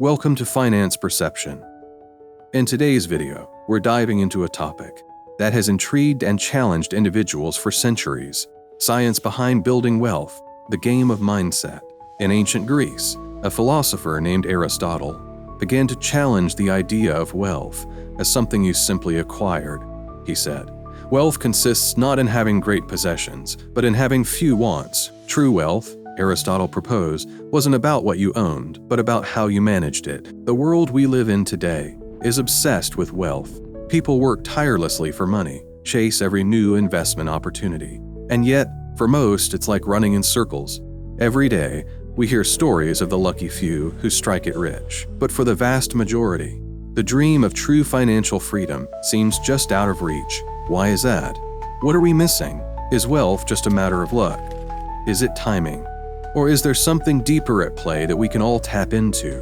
Welcome to Finance Perception. In today's video, we're diving into a topic that has intrigued and challenged individuals for centuries: science behind building wealth, the game of mindset. In ancient Greece, a philosopher named Aristotle began to challenge the idea of wealth as something you simply acquired. He said, "Wealth consists not in having great possessions, but in having few wants. True wealth," Aristotle proposed, wasn't about what you owned, but about how you managed it. The world we live in today is obsessed with wealth. People work tirelessly for money, chase every new investment opportunity. And yet, for most, it's like running in circles. Every day, we hear stories of the lucky few who strike it rich. But for the vast majority, the dream of true financial freedom seems just out of reach. Why is that? What are we missing? Is wealth just a matter of luck? Is it timing? Or is there something deeper at play that we can all tap into?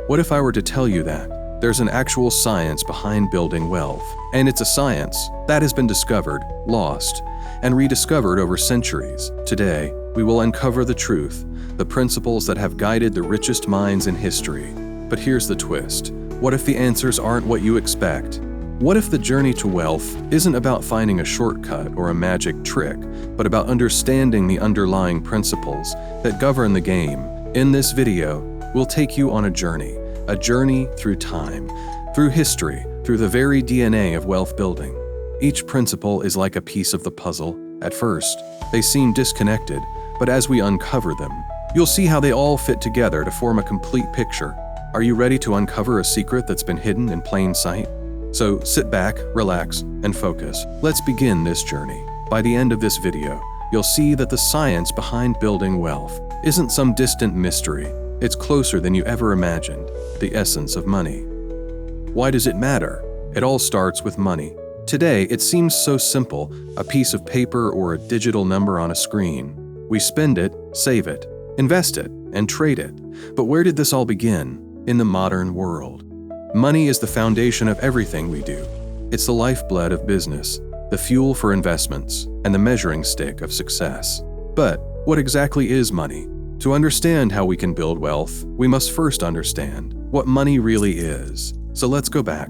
What if I were to tell you that there's an actual science behind building wealth? And it's a science that has been discovered, lost, and rediscovered over centuries. Today, we will uncover the truth, the principles that have guided the richest minds in history. But here's the twist. What if the answers aren't what you expect? What if the journey to wealth isn't about finding a shortcut or a magic trick, but about understanding the underlying principles that govern the game? In this video, we'll take you on a journey through time, through history, through the very DNA of wealth building. Each principle is like a piece of the puzzle. At first, they seem disconnected, but as we uncover them, you'll see how they all fit together to form a complete picture. Are you ready to uncover a secret that's been hidden in plain sight? So sit back, relax, and focus. Let's begin this journey. By the end of this video, you'll see that the science behind building wealth isn't some distant mystery. It's closer than you ever imagined, the essence of money. Why does it matter? It all starts with money. Today, it seems so simple, a piece of paper or a digital number on a screen. We spend it, save it, invest it, and trade it. But where did this all begin? In the modern world. Money is the foundation of everything we do. It's the lifeblood of business, the fuel for investments, and the measuring stick of success. But what exactly is money? To understand how we can build wealth, we must first understand what money really is. So let's go back.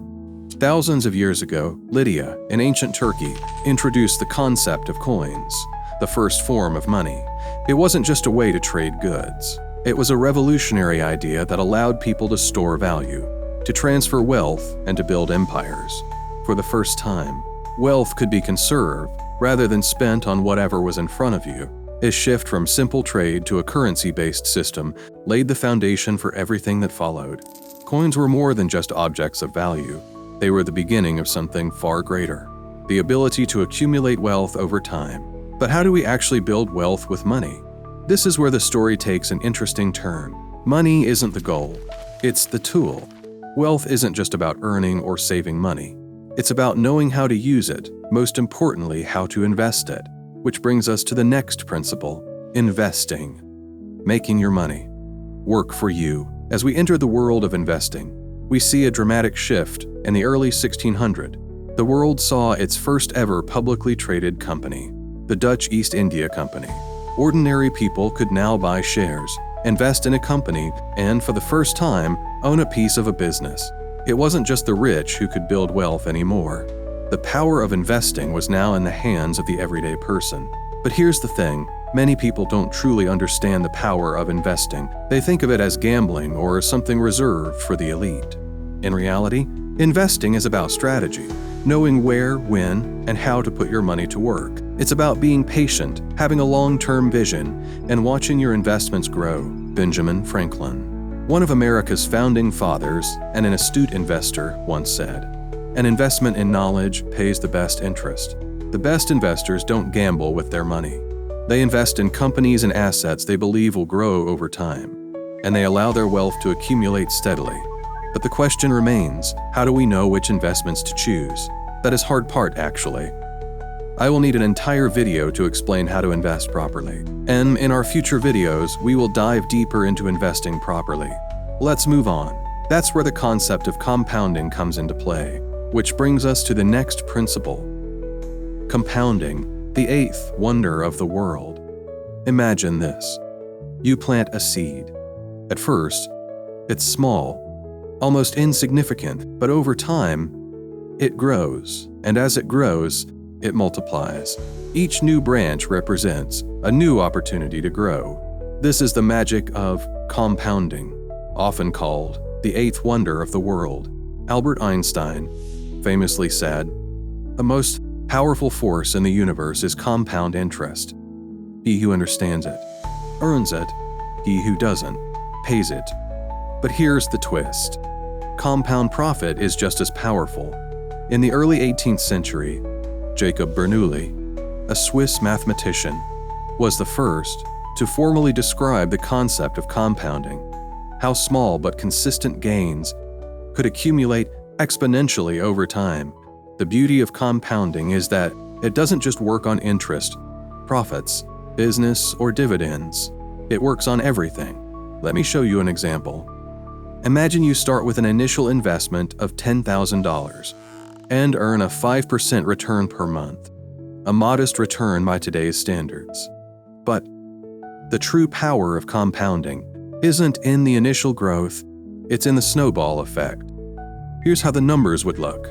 Thousands of years ago, Lydia, in ancient Turkey, introduced the concept of coins, the first form of money. It wasn't just a way to trade goods. It was a revolutionary idea that allowed people to store value, to transfer wealth, and to build empires. For the first time, wealth could be conserved rather than spent on whatever was in front of you. This shift from simple trade to a currency-based system laid the foundation for everything that followed. Coins were more than just objects of value. They were the beginning of something far greater, the ability to accumulate wealth over time. But how do we actually build wealth with money? This is where the story takes an interesting turn. Money isn't the goal, it's the tool. Wealth isn't just about earning or saving money. It's about knowing how to use it, most importantly, how to invest it. Which brings us to the next principle: investing. Making your money work for you. As we enter the world of investing, we see a dramatic shift. In the early 1600s, the world saw its first ever publicly traded company, the Dutch East India Company. Ordinary people could now buy shares, invest in a company, and for the first time, own a piece of a business. It wasn't just the rich who could build wealth anymore. The power of investing was now in the hands of the everyday person. But here's the thing, many people don't truly understand the power of investing. They think of it as gambling or something reserved for the elite. In reality, investing is about strategy, knowing where, when, and how to put your money to work. It's about being patient, having a long-term vision, and watching your investments grow. Benjamin Franklin, one of America's founding fathers and an astute investor, once said, "An investment in knowledge pays the best interest." The best investors don't gamble with their money. They invest in companies and assets they believe will grow over time, and they allow their wealth to accumulate steadily. But the question remains, how do we know which investments to choose? That is hard part, actually. I will need an entire video to explain how to invest properly. And in our future videos, we will dive deeper into investing properly. Let's move on. That's where the concept of compounding comes into play, which brings us to the next principle. Compounding, the eighth wonder of the world. Imagine this. You plant a seed. At first, it's small, almost insignificant, but over time, it grows, and as it grows, it multiplies. Each new branch represents a new opportunity to grow. This is the magic of compounding, often called the eighth wonder of the world. Albert Einstein famously said, "The most powerful force in the universe is compound interest. He who understands it earns it. He who doesn't pays it." But here's the twist. Compound profit is just as powerful. In the early 18th century, Jacob Bernoulli, a Swiss mathematician, was the first to formally describe the concept of compounding, how small but consistent gains could accumulate exponentially over time. The beauty of compounding is that it doesn't just work on interest, profits, business, or dividends. It works on everything. Let me show you an example. Imagine you start with an initial investment of $10,000 and earn a 5% return per month, a modest return by today's standards. But the true power of compounding isn't in the initial growth, it's in the snowball effect. Here's how the numbers would look.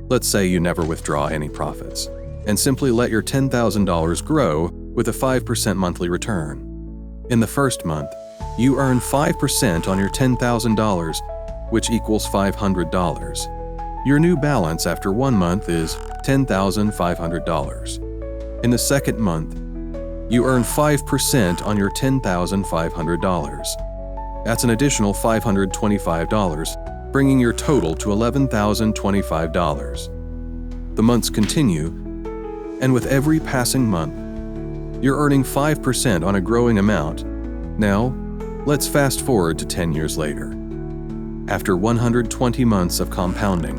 Let's say you never withdraw any profits and simply let your $10,000 grow with a 5% monthly return. In the first month, you earn 5% on your $10,000, which equals $500. Your new balance after 1 month is $10,500. In the second month, you earn 5% on your $10,500. That's an additional $525, bringing your total to $11,025. The months continue, and with every passing month, you're earning 5% on a growing amount. Now, let's fast forward to 10 years later. After 120 months of compounding,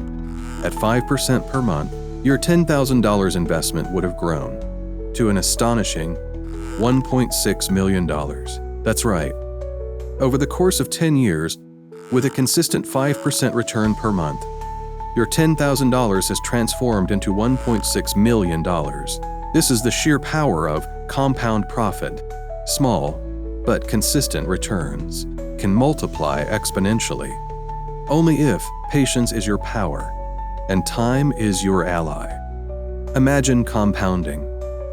at 5% per month, your $10,000 investment would have grown to an astonishing $1.6 million. That's right. Over the course of 10 years, with a consistent 5% return per month, your $10,000 has transformed into $1.6 million. This is the sheer power of compound profit. Small, but consistent returns can multiply exponentially. Only if patience is your power and time is your ally. Imagine compounding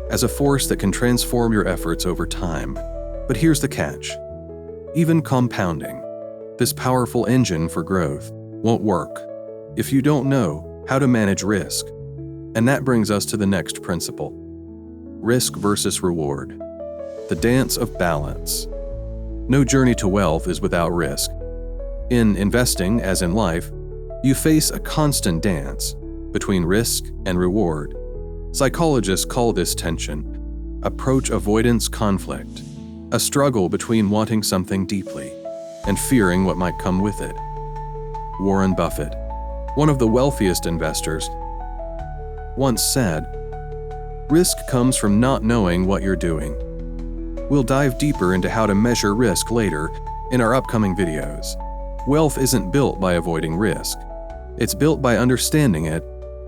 as a force that can transform your efforts over time. But here's the catch. Even compounding, this powerful engine for growth, won't work if you don't know how to manage risk. And that brings us to the next principle: risk versus reward. The dance of balance. No journey to wealth is without risk. In investing, as in life, you face a constant dance between risk and reward. Psychologists call this tension approach avoidance conflict, a struggle between wanting something deeply and fearing what might come with it. Warren Buffett, one of the wealthiest investors, once said, "Risk comes from not knowing what you're doing." We'll dive deeper into how to measure risk later in our upcoming videos. Wealth isn't built by avoiding risk. It's built by understanding it,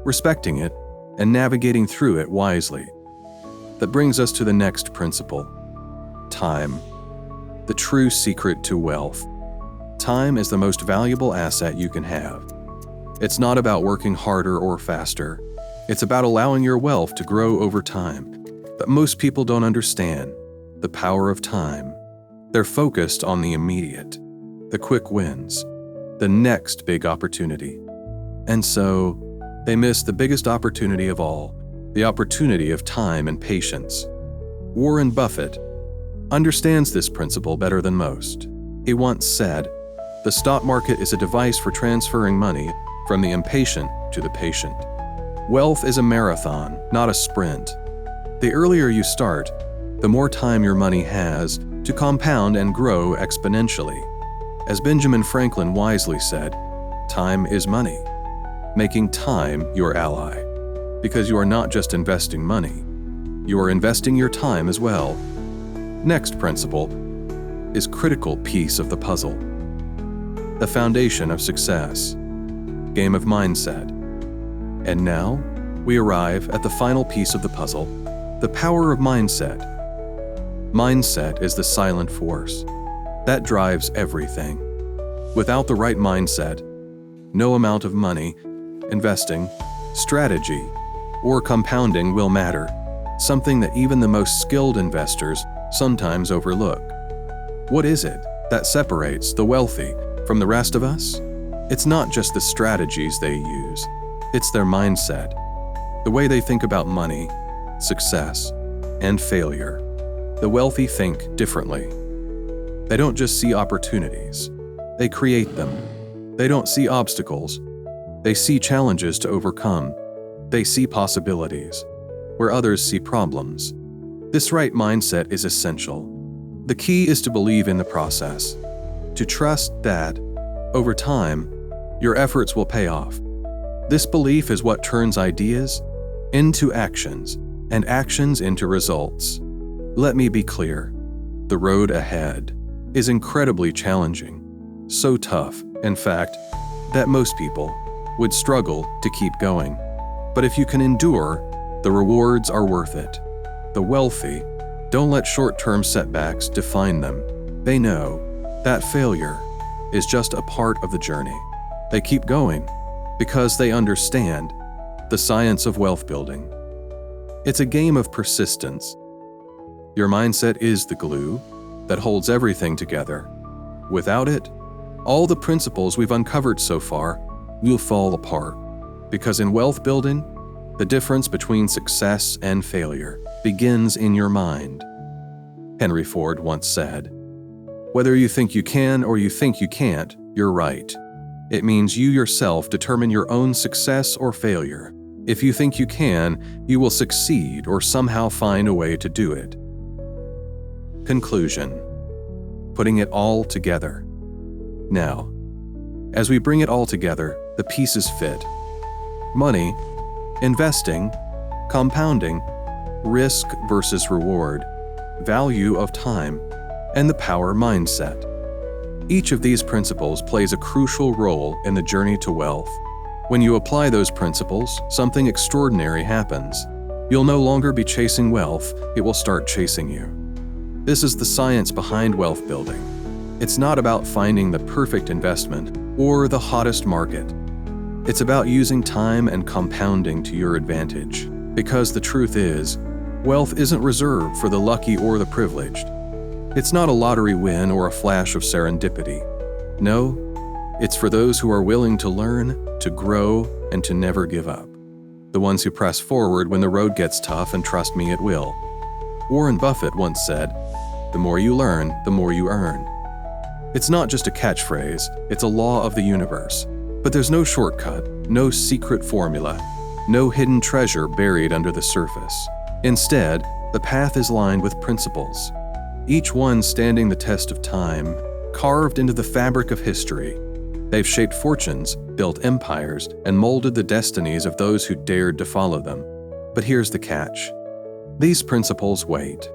respecting it, and navigating through it wisely. That brings us to the next principle: time. The true secret to wealth. Time is the most valuable asset you can have. It's not about working harder or faster. It's about allowing your wealth to grow over time. But most people don't understand the power of time. They're focused on the immediate, the quick wins, the next big opportunity. And so, they miss the biggest opportunity of all, the opportunity of time and patience. Warren Buffett understands this principle better than most. He once said, "The stock market is a device for transferring money from the impatient to the patient." Wealth is a marathon, not a sprint. The earlier you start, the more time your money has to compound and grow exponentially. As Benjamin Franklin wisely said, time is money. Making time your ally. Because you are not just investing money, you are investing your time as well. Next principle is critical piece of the puzzle. The foundation of success. Game of mindset. And now, we arrive at the final piece of the puzzle, the power of mindset. Mindset is the silent force that drives everything. Without the right mindset, no amount of money, investing, strategy, or compounding will matter, something that even the most skilled investors sometimes overlook. What is it that separates the wealthy from the rest of us? It's not just the strategies they use, it's their mindset, the way they think about money, success, and failure. The wealthy think differently. They don't just see opportunities, they create them. They don't see obstacles, they see challenges to overcome. They see possibilities, where others see problems. This right mindset is essential. The key is to believe in the process, to trust that, over time, your efforts will pay off. This belief is what turns ideas into actions, and actions into results. Let me be clear, the road ahead is incredibly challenging, so tough, in fact, that most people would struggle to keep going. But if you can endure, the rewards are worth it. The wealthy don't let short-term setbacks define them. They know that failure is just a part of the journey. They keep going because they understand the science of wealth building. It's a game of persistence. Your mindset is the glue that holds everything together. Without it, all the principles we've uncovered so far will fall apart. Because in wealth building, the difference between success and failure begins in your mind. Henry Ford once said, "Whether you think you can or you think you can't, you're right. It means you yourself determine your own success or failure. If you think you can, you will succeed or somehow find a way to do it." Conclusion. Putting it all together. Now, as we bring it all together, the pieces fit. Money, investing, compounding, risk versus reward, value of time, and the power mindset. Each of these principles plays a crucial role in the journey to wealth. When you apply those principles, something extraordinary happens. You'll no longer be chasing wealth, it will start chasing you. This is the science behind wealth building. It's not about finding the perfect investment or the hottest market. It's about using time and compounding to your advantage. Because the truth is, wealth isn't reserved for the lucky or the privileged. It's not a lottery win or a flash of serendipity. No, it's for those who are willing to learn, to grow, and to never give up. The ones who press forward when the road gets tough, and trust me, it will. Warren Buffett once said, "The more you learn, the more you earn." It's not just a catchphrase, it's a law of the universe. But there's no shortcut, no secret formula, no hidden treasure buried under the surface. Instead, the path is lined with principles, each one standing the test of time, carved into the fabric of history. They've shaped fortunes, built empires, and molded the destinies of those who dared to follow them. But here's the catch. These principles wait.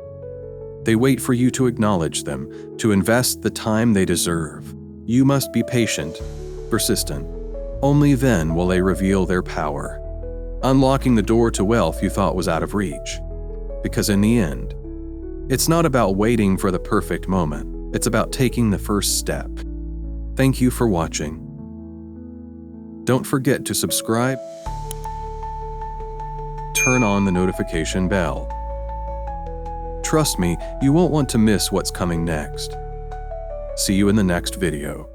They wait for you to acknowledge them, to invest the time they deserve. You must be patient, persistent. Only then will they reveal their power, unlocking the door to wealth you thought was out of reach. Because in the end, it's not about waiting for the perfect moment. It's about taking the first step. Thank you for watching. Don't forget to subscribe, turn on the notification bell. Trust me, you won't want to miss what's coming next. See you in the next video.